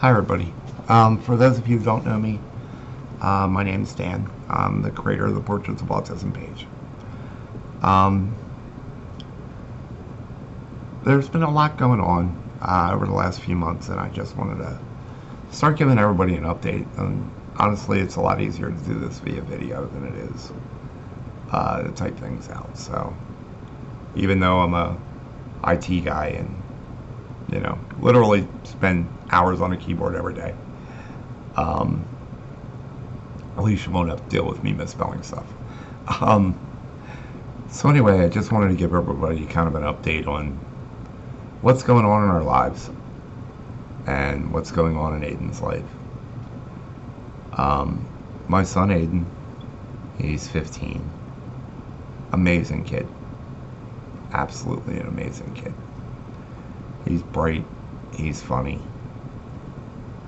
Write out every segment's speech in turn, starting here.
Hi, everybody. For those of you who don't know me, my name is Dan. I'm the creator of the Portraits of Autism page. Um, there's been a lot going on over the last few months, and I just wanted to start giving everybody an update. And honestly, it's a lot easier to do this via video than it is to type things out. So, even though I'm a IT guy and literally spend hours on a keyboard every day, um, at least you won't have to deal with me misspelling stuff. Um, so anyway, I just wanted to give everybody kind of an update on what's going on in our lives and what's going on in Aiden's life. My son Aiden, he's 15. Amazing kid. Absolutely an amazing kid. He's bright. He's funny.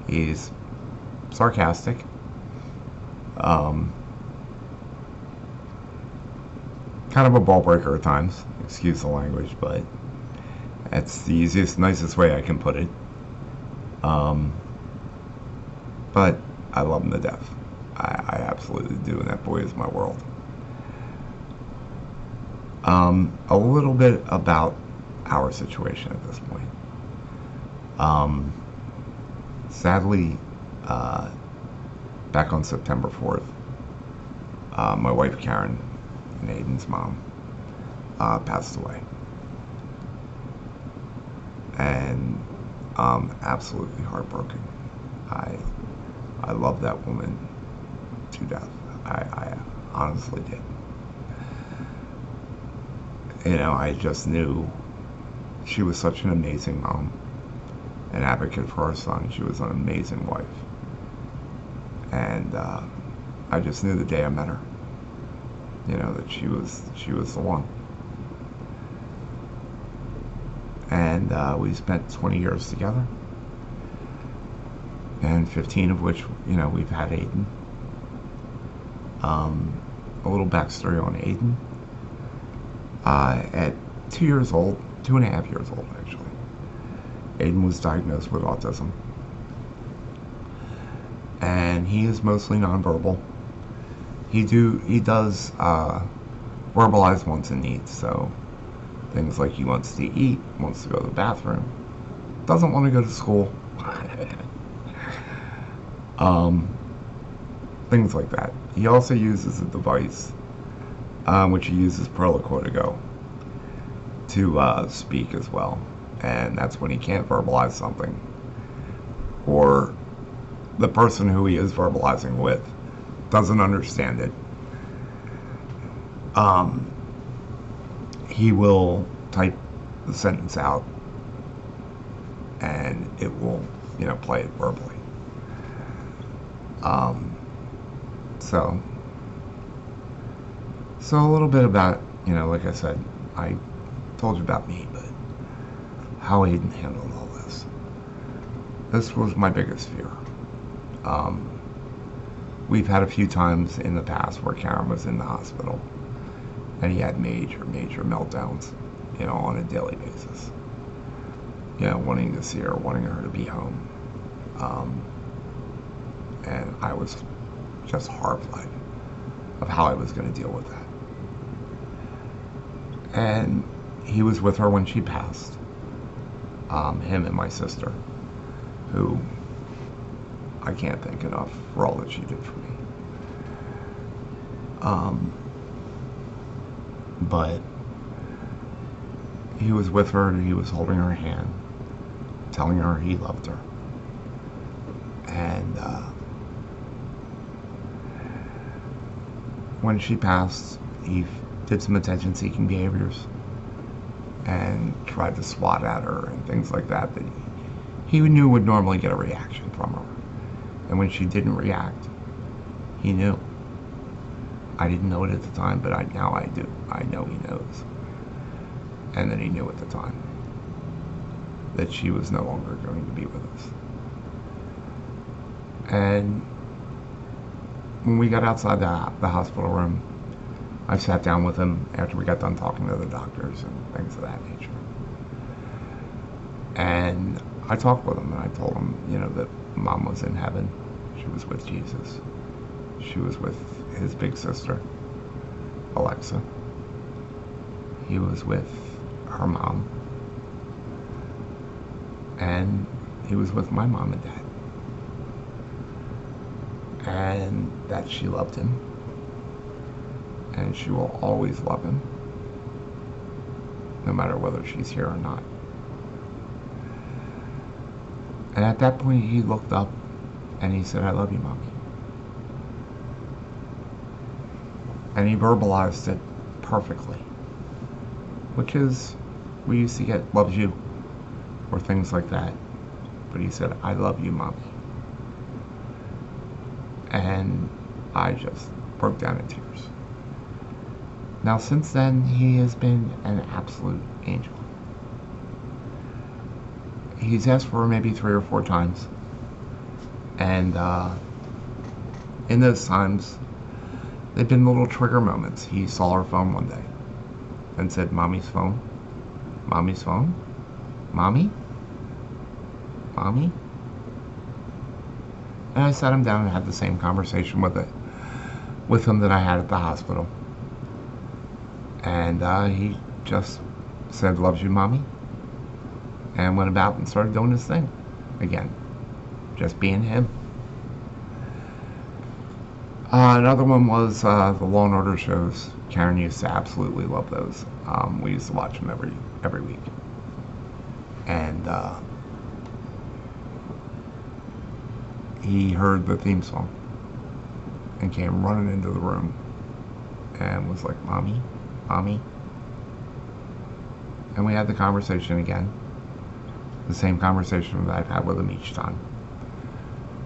He's sarcastic. Kind of a ball breaker at times. Excuse the language, but that's the easiest, nicest way I can put it. But I love him to death. I absolutely do, and that boy is my world. A little bit about our situation at this point. Sadly, back on September 4th, my wife Karen and Aiden's mom passed away. And I'm absolutely heartbroken. I love that woman to death. I honestly did. I just knew she was such an amazing mom, an advocate for her son. She was an amazing wife. And I just knew the day I met her, that she was the one. And we spent 20 years together, and 15 of which, we've had Aiden. A little backstory on Aiden. At 2 years old, 2.5 years old actually, Aiden was diagnosed with autism. And he is mostly nonverbal. He does verbalize wants and needs, so things like he wants to eat, wants to go to the bathroom, doesn't want to go to school. Things like that. He also uses a device, which he uses Proloquo to speak as well. And that's when he can't verbalize something, or the person who he is verbalizing with doesn't understand it. He will type the sentence out and it will, play it verbally. So a little bit about, like I said, I told you about me, but how Aiden handled all this. This was my biggest fear. We've had a few times in the past where Karen was in the hospital and he had major meltdowns, on a daily basis. Wanting to see her, wanting her to be home. And I was just horrified of how I was going to deal with that. And he was with her when she passed. Him and my sister, who I can't thank enough for all that she did for me. But he was with her and he was holding her hand, telling her he loved her. And when she passed, he did some attention-seeking behaviors and tried to swat at her and things like that he knew would normally get a reaction from her. And when she didn't react, he knew. I didn't know it at the time, but now I do. I know he knows. And that he knew at the time that she was no longer going to be with us. And when we got outside the hospital room, I sat down with him after we got done talking to the doctors and things of that nature. And I talked with him and I told him, that Mom was in heaven. She was with Jesus. She was with his big sister, Alexa. He was with her mom. And he was with my mom and dad. And that she loved him. And she will always love him, no matter whether she's here or not. And at that point, he looked up and he said, "I love you, Mommy." And he verbalized it perfectly, which is, we used to get "loves you" or things like that. But he said, "I love you, Mommy." And I just broke down in tears. Now, since then, he has been an absolute angel. He's asked for her maybe 3 or 4 times. And in those times, they've been little trigger moments. He saw her phone one day and said, "Mommy's phone? Mommy's phone? Mommy? Mommy?" And I sat him down and had the same conversation with him that I had at the hospital. And he just said, "Loves you, Mommy," and went about and started doing his thing again, just being him. Another one was the Law and Order shows. Karen used to absolutely love those. We used to watch them every week. And he heard the theme song and came running into the room and was like, "Mommy, Mommy." And we had the conversation again. The same conversation that I've had with him each time.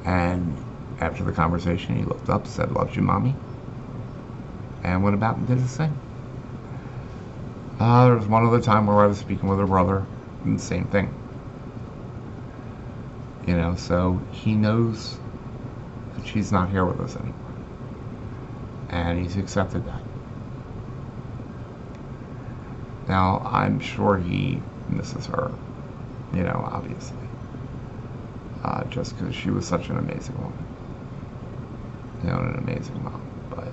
And after the conversation, he looked up, said, "Loves you, Mommy," and went about and did his thing. There was one other time where I was speaking with her brother, and the same thing. So he knows that she's not here with us anymore. And he's accepted that. Now, I'm sure he misses her, obviously. Just because she was such an amazing woman. And an amazing mom. But,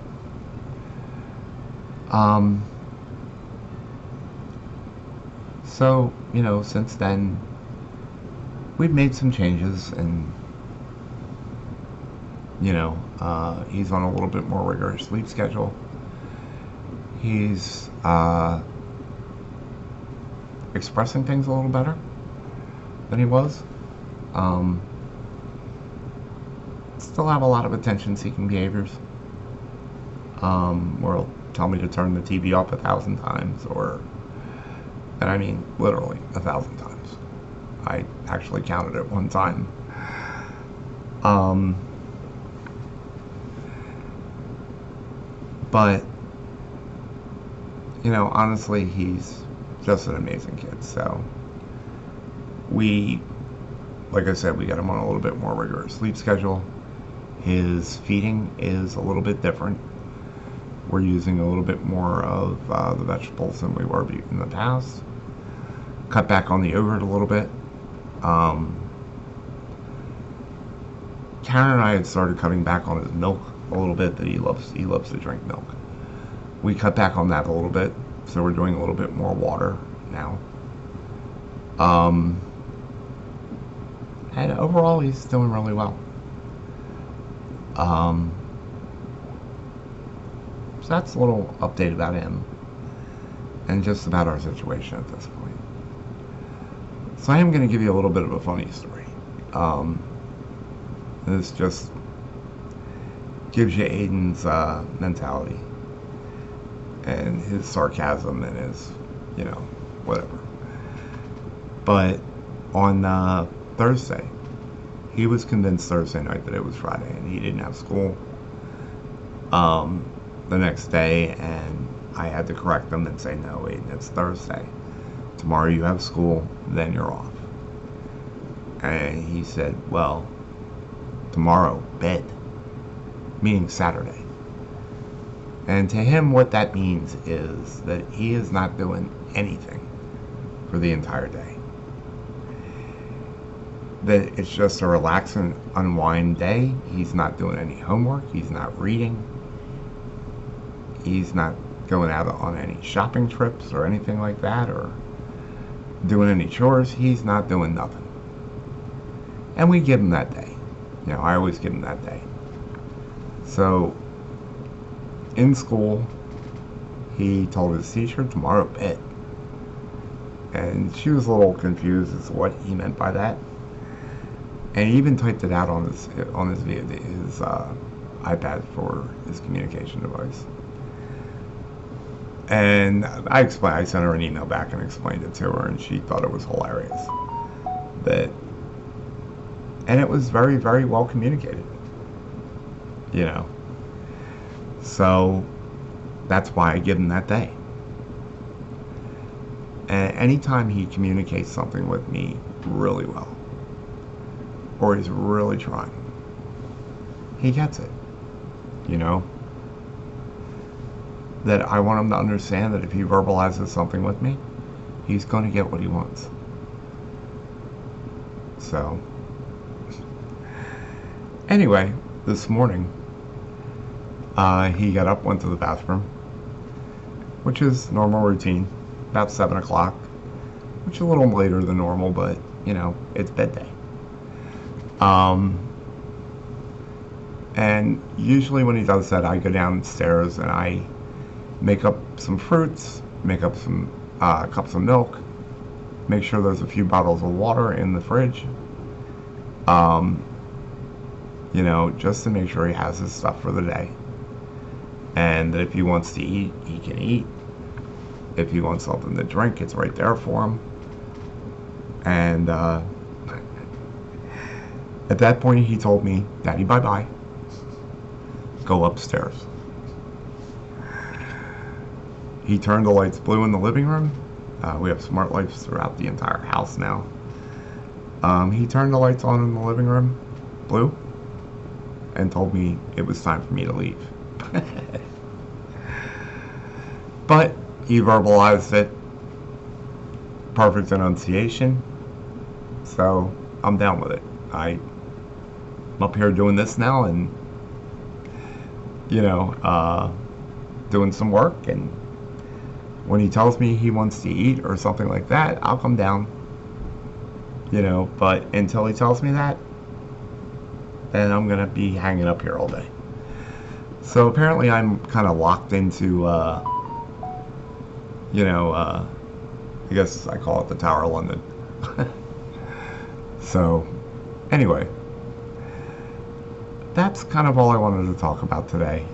so, since then, we've made some changes, and, he's on a little bit more rigorous sleep schedule. He's, expressing things a little better than he was. Still have a lot of attention-seeking behaviors. Where he'll tell me to turn the TV off 1,000 times, and I mean literally 1,000 times. I actually counted it one time. But honestly, he's just an amazing kid. So like I said, we got him on a little bit more rigorous sleep schedule. His feeding is a little bit different. We're using a little bit more of the vegetables than we were in the past. Cut back on the yogurt a little bit. Karen and I had started cutting back on his milk a little bit. That he loves to drink milk. We cut back on that a little bit, so we're doing a little bit more water now. And overall, he's doing really well. So that's a little update about him and just about our situation at this point. So I am going to give you a little bit of a funny story. This just gives you Aiden's mentality and his sarcasm and his, whatever. But on Thursday, he was convinced Thursday night that it was Friday, and he didn't have school the next day, and I had to correct him and say, "No, Aiden, it's Thursday. Tomorrow you have school, then you're off." And he said, "Well, tomorrow, bed," meaning Saturday. And to him, what that means is that he is not doing anything for the entire day. that it's just a relax and unwind day. He's not doing any homework. He's not reading. He's not going out on any shopping trips or anything like that, or doing any chores. He's not doing nothing. And we give him that day. You know, I always give him that day. So, in school, he told his teacher, tomorrow bed. And she was a little confused as to what he meant by that. And he even typed it out on his iPad for his communication device. And I sent her an email back and explained it to her, and she thought it was hilarious. And it was very, very well communicated. You know. So that's why I give him that day. And anytime he communicates something with me really well, or he's really trying, he gets it. You know? That I want him to understand that if he verbalizes something with me, he's going to get what he wants. So, anyway, this morning, he got up, went to the bathroom, which is normal routine, about 7 o'clock, which is a little later than normal, but, you know, it's bed day. And usually when he does that, I go downstairs and I make up some fruits, make up some cups of milk, make sure there's a few bottles of water in the fridge, you know, just to make sure he has his stuff for the day. And that if he wants to eat, he can eat. If he wants something to drink, it's right there for him. And at that point, he told me, Daddy, bye-bye. Go upstairs. He turned the lights blue in the living room. We have smart lights throughout the entire house now. He turned the lights on in the living room, blue, and told me it was time for me to leave. But he verbalized it. Perfect enunciation. So I'm down with it. I'm up here doing this now and, you know, doing some work, and when he tells me he wants to eat or something like that, I'll come down, you know, but until he tells me that, then I'm going to be hanging up here all day. So apparently I'm kind of locked into, you know, I guess I call it the Tower of London. So, anyway, that's kind of all I wanted to talk about today.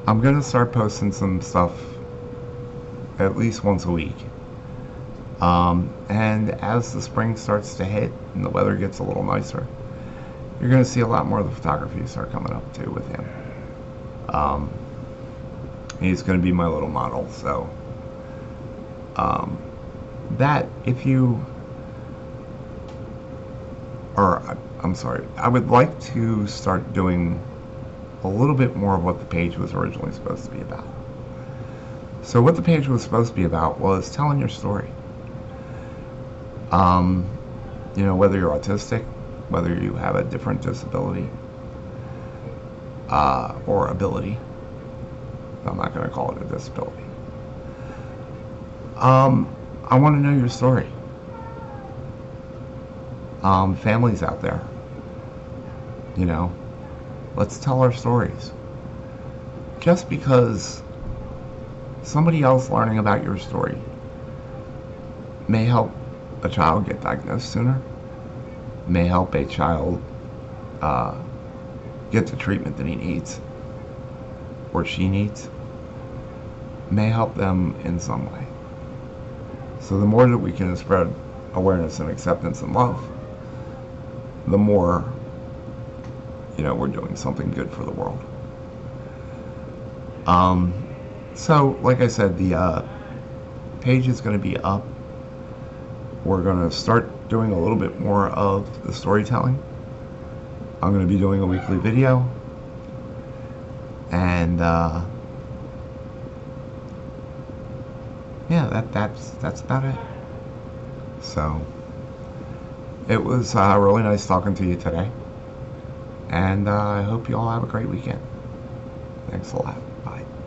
I'm going to start posting some stuff at least once a week. And as the spring starts to hit and the weather gets a little nicer, you're going to see a lot more of the photography start coming up too with him. He's going to be my little model. So that if you or I'm sorry, I would like to start doing a little bit more of what the page was originally supposed to be about. So what the page was supposed to be about was telling your story. You know, whether you're autistic, whether you have a different disability or ability. I'm not going to call it a disability. I want to know your story. Families out there, you know, let's tell our stories. Just because somebody else learning about your story may help a child get diagnosed sooner, may help a child get the treatment that he needs or she needs, may help them in some way. So the more that we can spread awareness and acceptance and love, the more, you know, we're doing something good for the world. So, like I said, the page is going to be up. We're going to start doing a little bit more of the storytelling. I'm going to be doing a weekly video. And, yeah, that's about it. So, It was really nice talking to you today, and I hope you all have a great weekend. Thanks a lot. Bye.